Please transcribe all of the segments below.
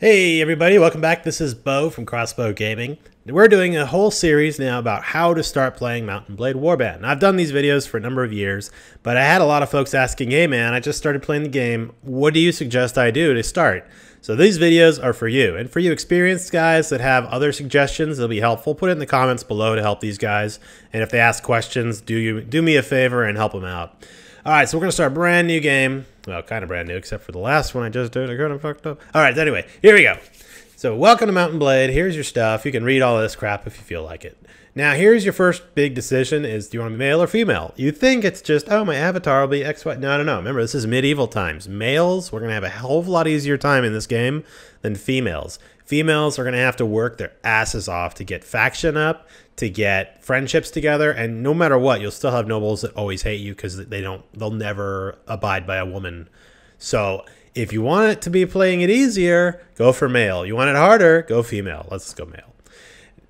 Hey everybody, welcome back. This is Bo from Crossbow Gaming. We're doing a whole series now about how to start playing Mount & Blade Warband. I've done these videos for a number of years, but I had a lot of folks asking, hey man, I just started playing the game. What do you suggest I do to start? So these videos are for you. And for you experienced guys that have other suggestions, they'll be helpful. Put it in the comments below to help these guys. And if they ask questions, do me a favor and help them out. All right, so we're going to start a brand new game. Well, kind of brand new, except for the last one I just did. I kind of fucked up. All right, anyway, here we go. So welcome to Mount & Blade. Here's your stuff. You can read all this crap if you feel like it. Now, here's your first big decision is, do you want to be male or female? You think it's just, oh, my avatar will be X, Y. No. Remember, this is medieval times. Males, we're going to have a hell of a lot easier time in this game than females. Females are going to have to work their asses off to get faction up, to get friendships together, and no matter what, you'll still have nobles that always hate you because they'll never abide by a woman. So if you want it to be playing it easier, go for male. You want it harder, go female. Let's go male.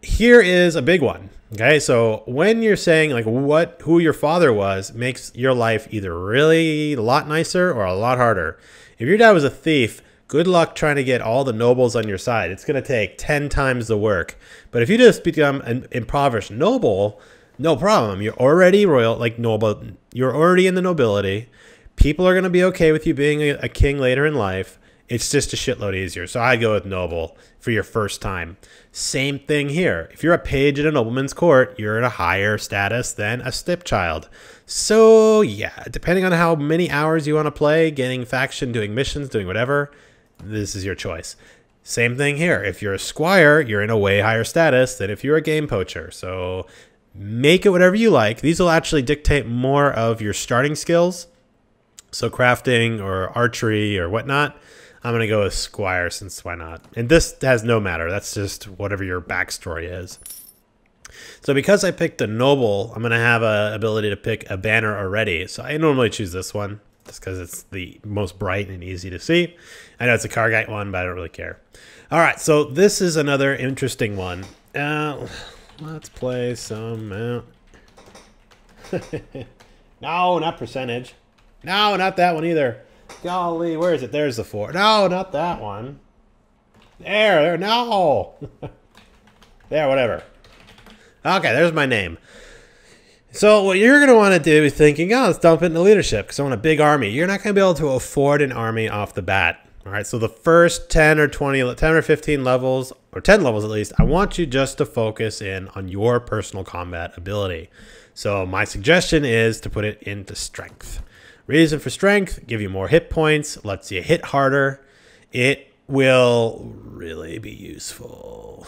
Here is a big one. Okay, so when you're saying like who your father was makes your life either really a lot nicer or a lot harder. If your dad was a thief, good luck trying to get all the nobles on your side. It's going to take 10 times the work. But if you just become an impoverished noble, no problem. You're already royal, like noble. You're already in the nobility. People are going to be okay with you being a king later in life. It's just a shitload easier. So I'd go with noble for your first time. Same thing here. If you're a page at a nobleman's court, you're at a higher status than a stepchild. So yeah, depending on how many hours you want to play, getting faction, doing missions, doing whatever, this is your choice. Same thing here. If you're a squire, you're in a way higher status than if you're a game poacher. So make it whatever you like. These will actually dictate more of your starting skills. So crafting or archery or whatnot, I'm going to go with squire since why not? And this has no matter. That's just whatever your backstory is. So because I picked a noble, I'm going to have an ability to pick a banner already. So I normally choose this one just because it's the most bright and easy to see. I know it's a Kargite one, but I don't really care. All right, so this is another interesting one. Let's play some Mount. No, not percentage. No, not that one either. Golly, where is it? There's the 4. No, not that one. There, no. There, whatever. Okay, there's my name. So what you're going to want to do is thinking, oh, let's dump it into leadership because I want a big army. You're not going to be able to afford an army off the bat. All right, so the first 10 or 15 levels, or 10 levels at least, I want you just to focus in on your personal combat ability. So my suggestion is to put it into strength. Reason for strength, give you more hit points, lets you hit harder. It will really be useful.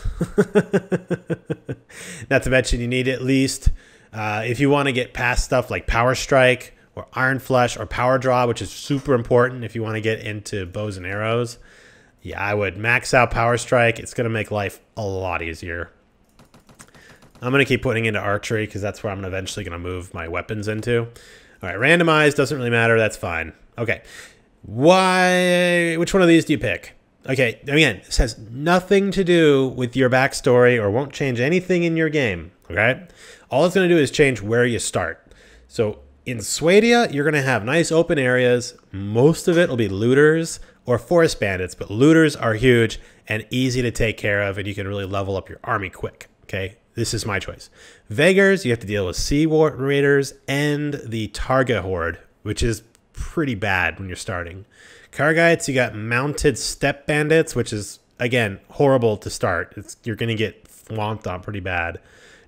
Not to mention you need at least, if you want to get past stuff like Power Strike or Iron Flesh or Power Draw, which is super important if you want to get into bows and arrows. Yeah, I would max out Power Strike. It's going to make life a lot easier. I'm going to keep putting into archery because that's where I'm eventually going to move my weapons into. All right, randomized, doesn't really matter. That's fine. Okay, which one of these do you pick? Okay, again, this has nothing to do with your backstory or won't change anything in your game, okay? All it's going to do is change where you start. So in Swadia, you're going to have nice open areas. Most of it will be looters or forest bandits, but looters are huge and easy to take care of, and you can really level up your army quick, okay? This is my choice. Vagars, you have to deal with Sea Raiders and the Targa Horde, which is pretty bad when you're starting. Kargites, you got mounted steppe bandits, which is, again, horrible to start. You're going to get flonked on pretty bad.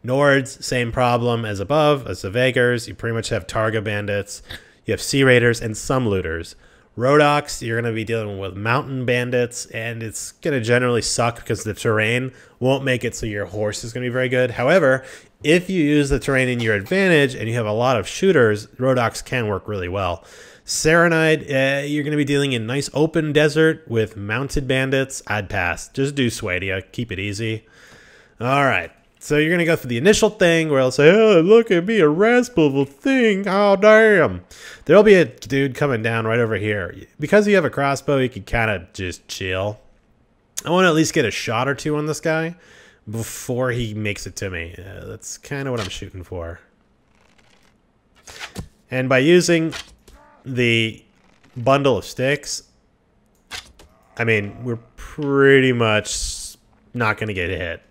Nords, same problem as above, as the Vagars. You pretty much have Targa bandits. You have Sea Raiders and some looters. Rhodoks, you're going to be dealing with mountain bandits, and it's going to generally suck because the terrain won't make it so your horse is going to be very good. However, if you use the terrain in your advantage and you have a lot of shooters, Rhodoks can work really well. Serenide, you're going to be dealing in nice open desert with mounted bandits. I'd pass. Just do Swadia. Keep it easy. All right. So you're going to go through the initial thing where I'll say, oh, look at me, a raspable thing. Oh, damn. There'll be a dude coming down right over here. Because you have a crossbow, you can kind of just chill. I want to at least get a shot or two on this guy before he makes it to me. That's kind of what I'm shooting for. And by using the bundle of sticks, I mean, we're pretty much not going to get hit.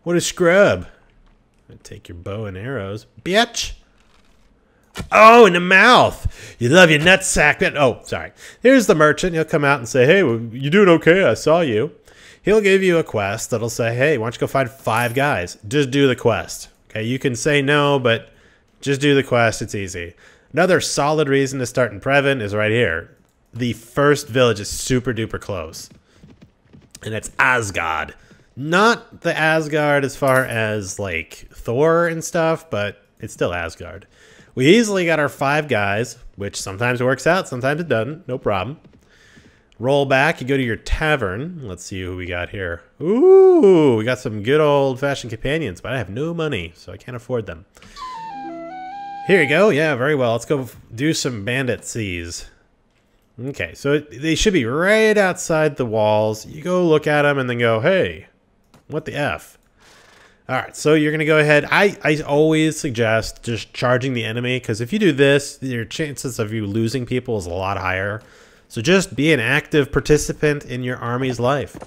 What a scrub. Take your bow and arrows. Bitch! Oh, in the mouth! You love your nutsack. Oh, sorry. Here's the merchant. He'll come out and say, hey, you doing okay? I saw you. He'll give you a quest that'll say, hey, why don't you go find 5 guys? Just do the quest. Okay, you can say no, but just do the quest. It's easy. Another solid reason to start in Previn is right here. The first village is super duper close. And it's Asgard. Not the Asgard as far as like Thor and stuff, but it's still Asgard. We easily got our 5 guys, which sometimes works out, sometimes it doesn't. No problem. Roll back, you go to your tavern. Let's see who we got here. Ooh, we got some good old-fashioned companions, but I have no money, so I can't afford them. Here you go. Yeah, very well. Let's go do some bandit seas. Okay, so they should be right outside the walls. You go look at them and then go, hey, what the F? All right, so you're going to go ahead. I always suggest just charging the enemy, because if you do this, your chances of you losing people is a lot higher. So just be an active participant in your army's life.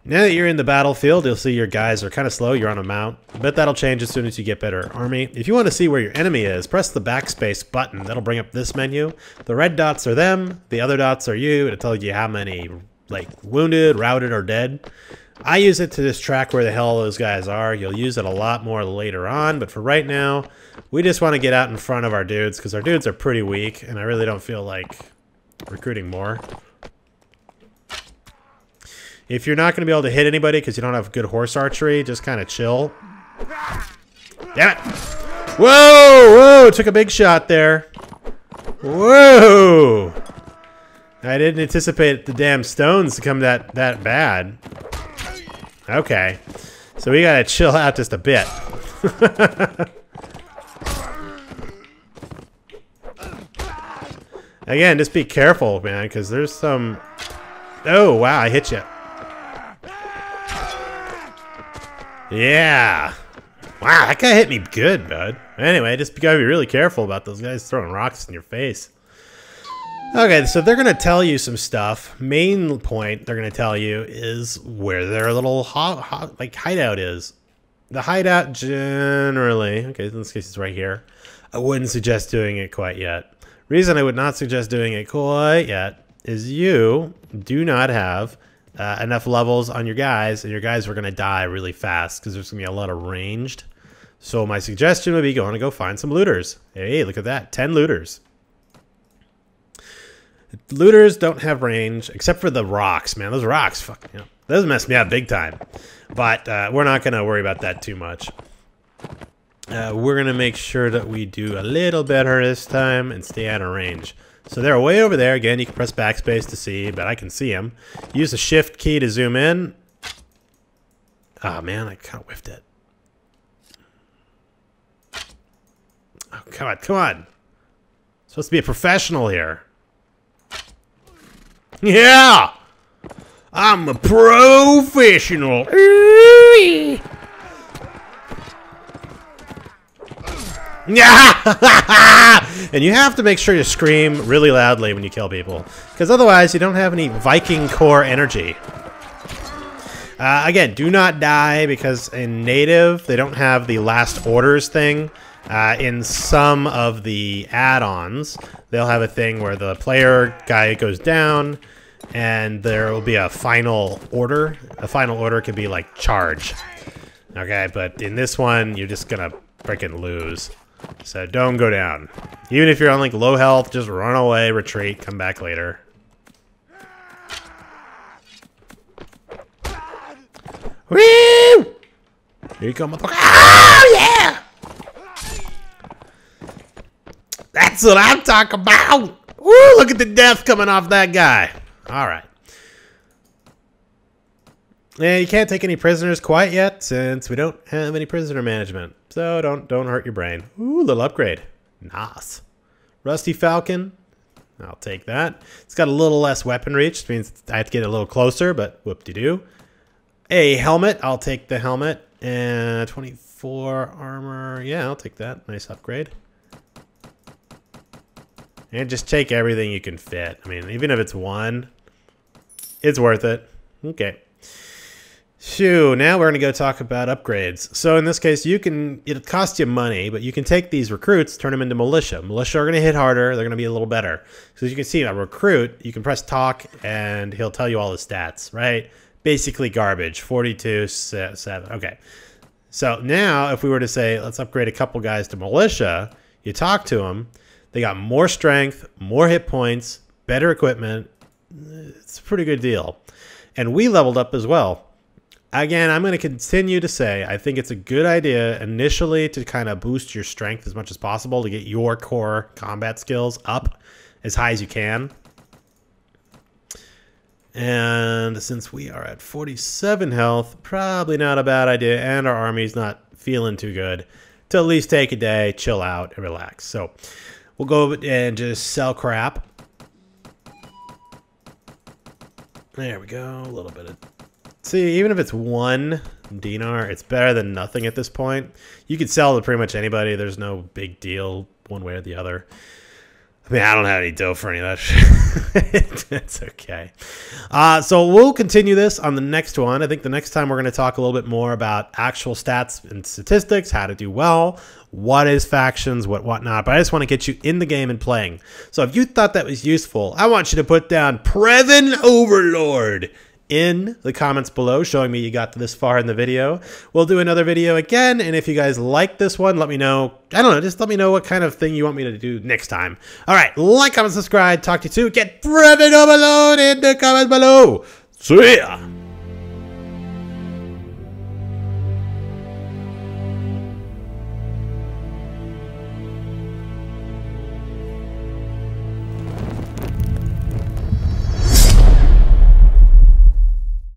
Now that you're in the battlefield, you'll see your guys are kind of slow. You're on a mount, but that'll change as soon as you get better army. If you want to see where your enemy is, press the backspace button. That'll bring up this menu. The red dots are them. The other dots are you. It'll tell you how many like wounded, routed, or dead. I use it to just track where the hell those guys are. You'll use it a lot more later on, but for right now, we just want to get out in front of our dudes because our dudes are pretty weak, and I really don't feel like recruiting more. If you're not going to be able to hit anybody because you don't have good horse archery, just kind of chill. Damn it! Whoa! Whoa! Took a big shot there. Whoa! I didn't anticipate the damn stones to come that bad. Okay. So we gotta chill out just a bit. Again, just be careful, man, because there's some... Oh, wow, I hit you. Yeah. Wow, that guy hit me good, bud. Anyway, just gotta be really careful about those guys throwing rocks in your face. Okay, so they're going to tell you some stuff. Main point they're going to tell you is where their little hideout is. The hideout generally... Okay, in this case it's right here. I wouldn't suggest doing it quite yet. Reason I would not suggest doing it quite yet is you do not have enough levels on your guys, and your guys are going to die really fast because there's going to be a lot of ranged. So my suggestion would be going to go find some looters. Hey, look at that. 10 looters. Looters don't have range, except for the rocks, man. Those rocks, fuck, you know, those mess me up big time. But we're not going to worry about that too much. We're going to make sure that we do a little better this time and stay out of range. So they're way over there. Again, you can press backspace to see, but I can see them. Use the shift key to zoom in. Oh, man, I kind of whiffed it. Oh, come on, come on. Supposed to be a professional here. Yeah! I'm a professional. Yeah! And you have to make sure you scream really loudly when you kill people, because otherwise you don't have any Viking core energy. Again, do not die, because in native they don't have the last orders thing. In some of the add-ons, they'll have a thing where the player guy goes down and there will be a final order. A final order could be like charge. Okay, but in this one, you're just gonna freaking lose. So don't go down. Even if you're on like low health, just run away, retreat, come back later. Woo! Here you come, motherfucker. Oh, yeah! That's what I'm talking about! Woo! Look at the death coming off that guy. Alright. Yeah, you can't take any prisoners quite yet, since we don't have any prisoner management. So don't hurt your brain. Ooh, little upgrade. Nice. Rusty Falcon. I'll take that. It's got a little less weapon reach, which means I have to get a little closer, but whoop-de-doo. A helmet. I'll take the helmet. And 24 armor. Yeah, I'll take that. Nice upgrade. And just take everything you can fit. I mean, even if it's 1, it's worth it. Okay. Shoo, now we're going to go talk about upgrades. So in this case, it costs you money, but you can take these recruits, turn them into militia. Militia are going to hit harder. They're going to be a little better. So as you can see, a recruit, you can press talk, and he'll tell you all his stats, right? Basically garbage, 42, 7. Okay. So now if we were to say, let's upgrade a couple guys to militia, you talk to them. They got more strength, more hit points, better equipment. It's a pretty good deal. And we leveled up as well. Again, I'm going to continue to say I think it's a good idea initially to kind of boost your strength as much as possible to get your core combat skills up as high as you can. And since we are at 47 health, probably not a bad idea, and our army's not feeling too good, to at least take a day, chill out, and relax. So we'll go and just sell crap. There we go, a little bit of... See, even if it's 1 dinar, it's better than nothing at this point. You could sell to pretty much anybody. There's no big deal one way or the other. I mean, I don't have any dough for any of that shit. It's okay. So we'll continue this on the next one. I think the next time we're going to talk a little bit more about actual stats and statistics, how to do well, what is factions, whatnot. But I just want to get you in the game and playing. So if you thought that was useful, I want you to put down Previn Overlord in the comments below, showing me you got this far in the video. We'll do another video again, and if you guys like this one, let me know. I don't know, just let me know what kind of thing you want me to do next time. All right, like, comment, subscribe, talk to you soon. Get Previn Overlord in the comments below. See ya!